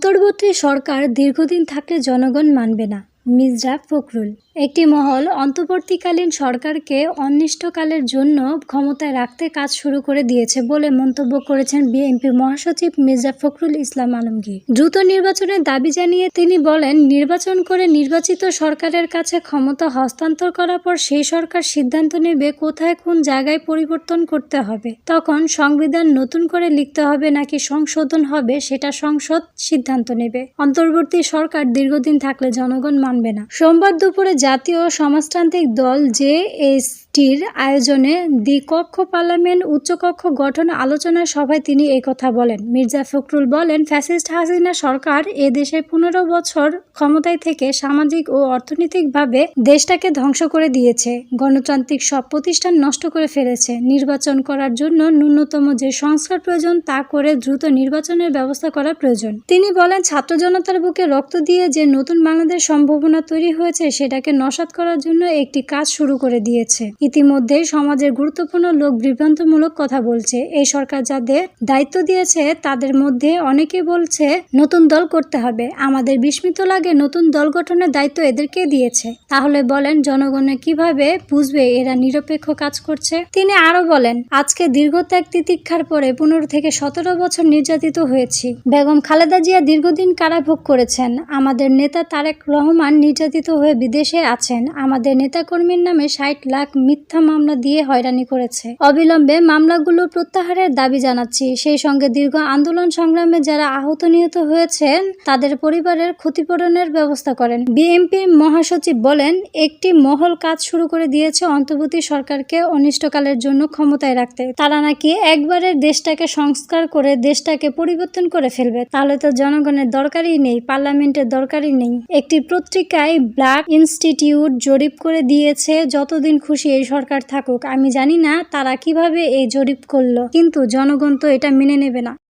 অন্তর্বর্তী সরকার দীর্ঘদিন থাকলে জনগণ মানবে না। মির্জা ফখরুল। একটি মহল অন্তর্বর্তীকালীন সরকারকে অনির্দিষ্টকালের জন্য ক্ষমতায় রাখতে কাজ শুরু করে দিয়েছে বলে মন্তব্য করেছেন বিএনপি মহাসচিব মির্জা ফখরুল ইসলাম আলমগীর। দ্রুত নির্বাচনের দাবি জানিয়ে তিনি বলেন, নির্বাচন করে নির্বাচিত সরকারের কাছে ক্ষমতা হস্তান্তর করার পর সেই সরকার সিদ্ধান্ত নেবে কোথায় কোন জায়গায় পরিবর্তন করতে হবে। তখন সংবিধান নতুন করে লিখতে হবে নাকি সংশোধন হবে সেটা সংসদ সিদ্ধান্ত নেবে। অন্তর্বর্তী সরকার দীর্ঘদিন থাকলে জনগণ মানবে না। সোমবার দুপুরে জাতীয় সমাজতান্ত্রিক দল জেএসটির আয়োজনে দ্বিকক্ষ পার্লামেন্ট উচ্চকক্ষ গঠন আলোচনা সভায় তিনি এই কথা বলেন। মির্জা ফখরুল বলেন, ফ্যাসিস্ট হাসিনা সরকার এ দেশে 15 বছর ক্ষমতায় থেকে সামাজিক ও অর্থনৈতিকভাবে দেশটাকে ধ্বংস করে দিয়েছে। গণতান্ত্রিক সব প্রতিষ্ঠান নষ্ট করে ফেলেছে। নির্বাচন করার জন্য ন্যূনতম যে সংস্কার প্রয়োজন তা করে দ্রুত নির্বাচনের ব্যবস্থা করা প্রয়োজন। তিনি বলেন, ছাত্র জনতার বুকে রক্ত দিয়ে যে নতুন বাংলাদেশ সম্ভাবনা তৈরি হয়েছে সেটাকে নস্যাৎ করার জন্য একটি কাজ শুরু করে দিয়েছে। ইতিমধ্যেই সমাজের গুরুত্বপূর্ণ লোক বিভ্রান্তমূলক কথা বলছে। এই সরকার যাদের দায়িত্ব দিয়েছে তাদের মধ্যে অনেকে বলছে নতুন দল করতে হবে। আমাদের বিস্মিত লাগে নতুন দল গঠনের দায়িত্ব এদেরকে দিয়েছে। তাহলে বলেন জনগণে কিভাবে বুঝবে এরা নিরপেক্ষ কাজ করছে? তিনি আরো বলেন, আজকে দীর্ঘত্যাগ তিতিক্ষার পরে 15 থেকে 17 বছর নির্যাতিত হয়েছি। বেগম খালেদা জিয়া দীর্ঘদিন কারাভোগ করেছেন। আমাদের নেতা তারেক রহমান নির্যাতিত হয়ে বিদেশে আছেন। আমাদের নেতাকর্মীর নামে 60 লাখ মিথ্যা মামলা দিয়ে হয়রানি করেছে। অবিলম্বে মামলাগুলো প্রত্যাহারের দাবি জানাচ্ছি। সেই সঙ্গে দীর্ঘ আন্দোলন সংগ্রামে যারা আহত নিহত হয়েছেন তাদের পরিবারের ক্ষতিপূরণের ব্যবস্থা করেন। বিএনপির মহাসচিব বলেন, একটি মহল কাজ শুরু করে দিয়েছে অন্তর্বর্তী সরকারকে অনির্দিষ্টকালের জন্য ক্ষমতায় রাখতে। তারা নাকি একবারে দেশটাকে সংস্কার করে দেশটাকে পরিবর্তন করে ফেলবে। তাহলে তো জনগণের দরকারই নেই, পার্লামেন্টের দরকারই নেই। একটি পত্রিকায় ব্ল্যাক ইনস্টিটিউট জরিপ করে দিয়েছে যতদিন খুশি এই সরকার থাকুক। আমি জানি না তারা কিভাবে এই জরিপ করলো, কিন্তু জনগণ তো এটা মেনে নেবে না।